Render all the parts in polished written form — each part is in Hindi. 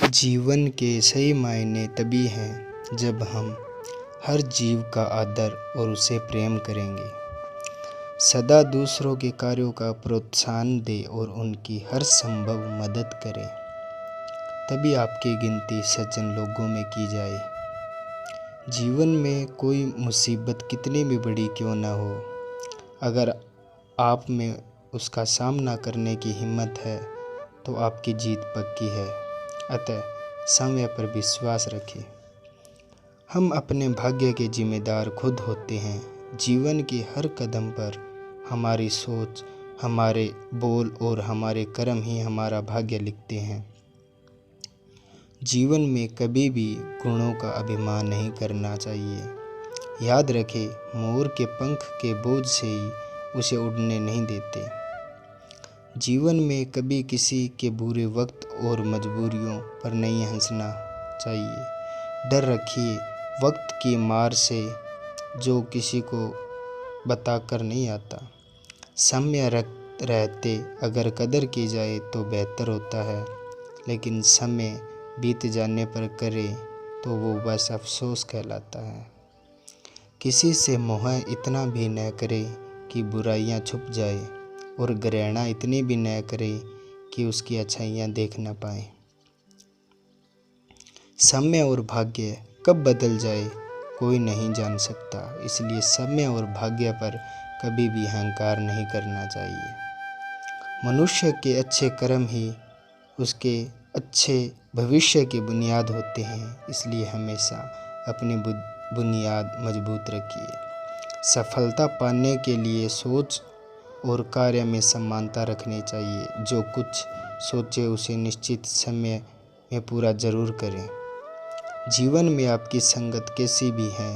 जीवन के सही मायने तभी हैं जब हम हर जीव का आदर और उसे प्रेम करेंगे। सदा दूसरों के कार्यों का प्रोत्साहन दें और उनकी हर संभव मदद करें। तभी आपकी गिनती सज्जन लोगों में की जाए। जीवन में कोई मुसीबत कितनी भी बड़ी क्यों न हो, अगर आप में उसका सामना करने की हिम्मत है तो आपकी जीत पक्की है। अतः समय पर विश्वास रखें। हम अपने भाग्य के जिम्मेदार खुद होते हैं। जीवन के हर कदम पर हमारी सोच, हमारे बोल और हमारे कर्म ही हमारा भाग्य लिखते हैं। जीवन में कभी भी गुणों का अभिमान नहीं करना चाहिए। याद रखें, मोर के पंख के बोझ से ही उसे उड़ने नहीं देते। जीवन में कभी किसी के बुरे वक्त और मजबूरियों पर नहीं हंसना चाहिए। डर रखिए वक्त की मार से जो किसी को बताकर नहीं आता। समय रहते अगर कदर की जाए तो बेहतर होता है, लेकिन समय बीत जाने पर करे तो वो बस अफसोस कहलाता है। किसी से मोह इतना भी न करे कि बुराइयां छुप जाए, और घृणा इतनी भी न करे कि उसकी अच्छाइयां देख न पाए। समय और भाग्य कब बदल जाए कोई नहीं जान सकता, इसलिए समय और भाग्य पर कभी भी अहंकार नहीं करना चाहिए। मनुष्य के अच्छे कर्म ही उसके अच्छे भविष्य की बुनियाद होते हैं, इसलिए हमेशा अपनी बुनियाद मजबूत रखिए। सफलता पाने के लिए सोच और कार्य में समानता रखनी चाहिए। जो कुछ सोचे उसे निश्चित समय में पूरा जरूर करें। जीवन में आपकी संगत कैसी भी है,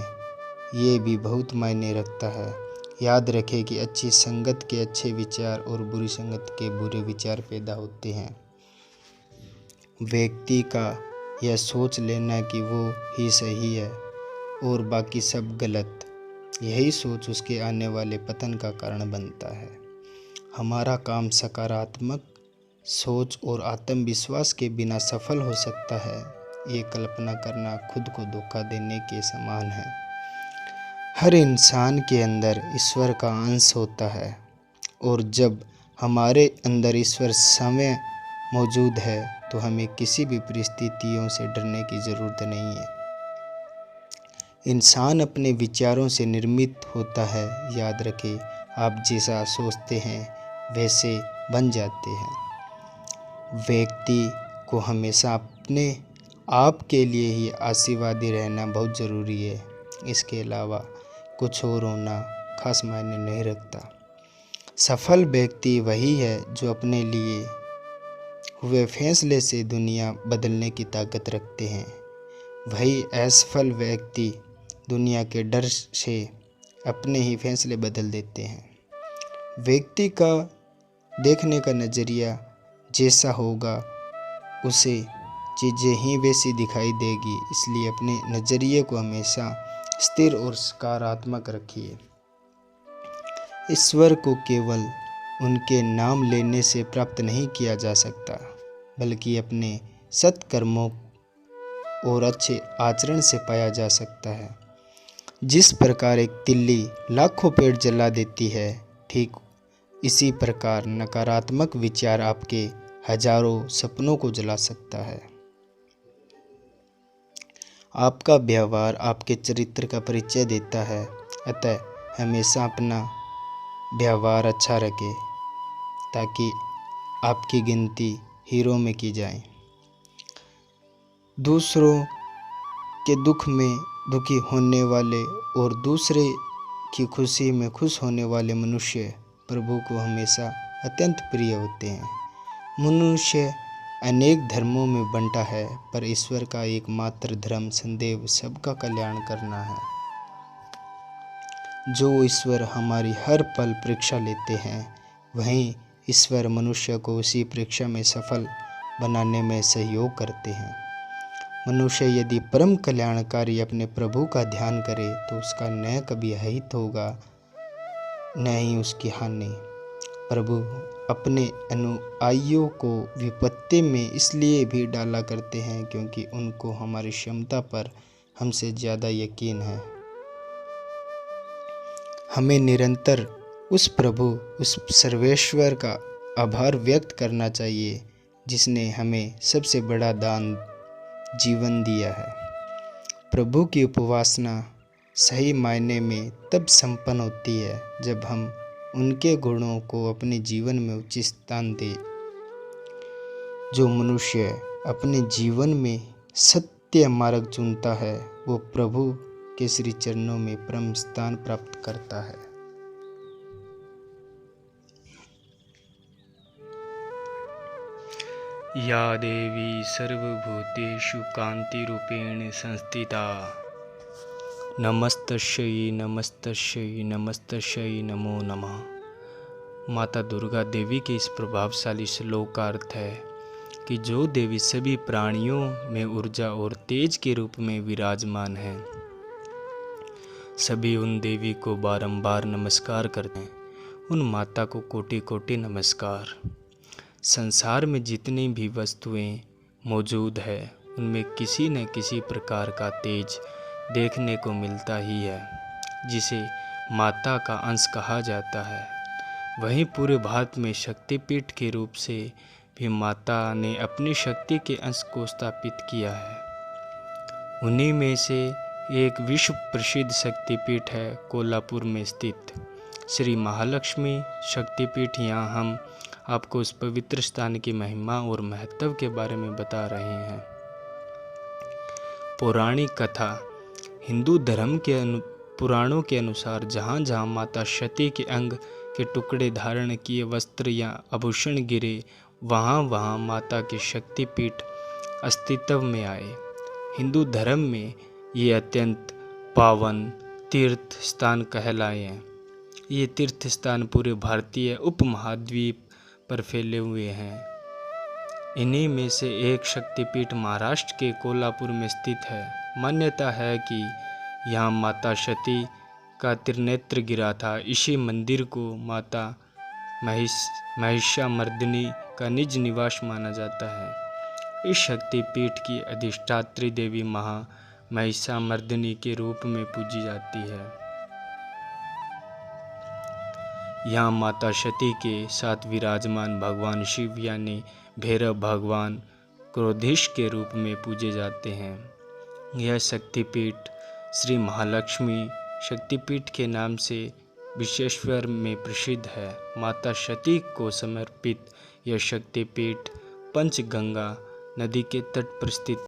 ये भी बहुत मायने रखता है। याद रखें कि अच्छी संगत के अच्छे विचार और बुरी संगत के बुरे विचार पैदा होते हैं। व्यक्ति का यह सोच लेना कि वो ही सही है और बाकी सब गलत, यही सोच उसके आने वाले पतन का कारण बनता है। हमारा काम सकारात्मक सोच और आत्मविश्वास के बिना सफल हो सकता है, ये कल्पना करना खुद को धोखा देने के समान है। हर इंसान के अंदर ईश्वर का अंश होता है, और जब हमारे अंदर ईश्वर समय मौजूद है तो हमें किसी भी परिस्थितियों से डरने की ज़रूरत नहीं है। इंसान अपने विचारों से निर्मित होता है। याद रखें, आप जैसा सोचते हैं वैसे बन जाते हैं। व्यक्ति को हमेशा अपने आप के लिए ही आशावादी रहना बहुत ज़रूरी है। इसके अलावा कुछ और होना खास मायने नहीं रखता। सफल व्यक्ति वही है जो अपने लिए हुए फैसले से दुनिया बदलने की ताकत रखते हैं। वही असफल व्यक्ति दुनिया के डर से अपने ही फैसले बदल देते हैं। व्यक्ति का देखने का नज़रिया जैसा होगा उसे चीज़ें ही वैसी दिखाई देगी, इसलिए अपने नज़रिए को हमेशा स्थिर और सकारात्मक रखिए। ईश्वर को केवल उनके नाम लेने से प्राप्त नहीं किया जा सकता, बल्कि अपने सत्कर्मों और अच्छे आचरण से पाया जा सकता है। जिस प्रकार एक तिल्ली लाखों पेड़ जला देती है, ठीक इसी प्रकार नकारात्मक विचार आपके हजारों सपनों को जला सकता है। आपका व्यवहार आपके चरित्र का परिचय देता है, अतः हमेशा अपना व्यवहार अच्छा रखें ताकि आपकी गिनती हीरो में की जाए। दूसरों के दुख में दुखी होने वाले और दूसरे की खुशी में खुश होने वाले मनुष्य प्रभु को हमेशा अत्यंत प्रिय होते हैं। मनुष्य अनेक धर्मों में बंटा है, पर ईश्वर का एकमात्र धर्म सदैव सबका कल्याण करना है। जो ईश्वर हमारी हर पल परीक्षा लेते हैं, वहीं ईश्वर मनुष्य को उसी परीक्षा में सफल बनाने में सहयोग करते हैं। मनुष्य यदि परम कल्याणकारी अपने प्रभु का ध्यान करे तो उसका न कभी अहित होगा, न ही उसकी हानि। प्रभु अपने अनुयायियों को विपत्ति में इसलिए भी डाला करते हैं क्योंकि उनको हमारी क्षमता पर हमसे ज़्यादा यकीन है। हमें निरंतर उस प्रभु, उस सर्वेश्वर का आभार व्यक्त करना चाहिए जिसने हमें सबसे बड़ा दान जीवन दिया है। प्रभु की उपासना सही मायने में तब संपन्न होती है जब हम उनके गुणों को अपने जीवन में उचित स्थान दें। जो मनुष्य अपने जीवन में सत्य मार्ग चुनता है वो प्रभु के श्री चरणों में परम स्थान प्राप्त करता है। या देवी सर्वभूतेषु कान्तिरूपेण संस्थिता नमस्तस्यै नमस्तस्यै नमस्तस्यै नमो नमः। माता दुर्गा देवी के इस प्रभावशाली श्लोक का अर्थ है कि जो देवी सभी प्राणियों में ऊर्जा और तेज के रूप में विराजमान है, सभी उन देवी को बारंबार नमस्कार करते हैं। उन माता को कोटि कोटि नमस्कार। संसार में जितनी भी वस्तुएं मौजूद है उनमें किसी न किसी प्रकार का तेज देखने को मिलता ही है, जिसे माता का अंश कहा जाता है। वहीं पूरे भारत में शक्तिपीठ के रूप से भी माता ने अपनी शक्ति के अंश को स्थापित किया है। उन्हीं में से एक विश्व प्रसिद्ध शक्तिपीठ है कोल्हापुर में स्थित श्री महालक्ष्मी शक्तिपीठ। यहाँ हम आपको उस पवित्र स्थान की महिमा और महत्व के बारे में बता रहे हैं। पौराणिक कथा। हिंदू धर्म के पुराणों के अनुसार जहाँ जहाँ माता सती के अंग के टुकड़े धारण किए वस्त्र या आभूषण गिरे, वहाँ वहाँ माता के शक्तिपीठ अस्तित्व में आए। हिंदू धर्म में ये अत्यंत पावन तीर्थ स्थान कहलाए हैं। ये तीर्थ स्थान पूरे भारतीय उपमहाद्वीप पर फैले हुए हैं। इन्हीं में से एक शक्तिपीठ महाराष्ट्र के कोल्हापुर में स्थित है। मान्यता है कि यहाँ माता सती का त्रिनेत्र गिरा था। इसी मंदिर को माता महिषामर्दिनी का निज निवास माना जाता है। इस शक्तिपीठ की अधिष्ठात्री देवी महिषामर्दिनी के रूप में पूजी जाती है। यहाँ माता सती के साथ विराजमान भगवान शिव यानी भैरव भगवान क्रोधीश के रूप में पूजे जाते हैं। यह शक्तिपीठ श्री महालक्ष्मी शक्तिपीठ के नाम से विश्वेश्वर में प्रसिद्ध है। माता सती को समर्पित यह शक्तिपीठ पंचगंगा नदी के तट पर स्थित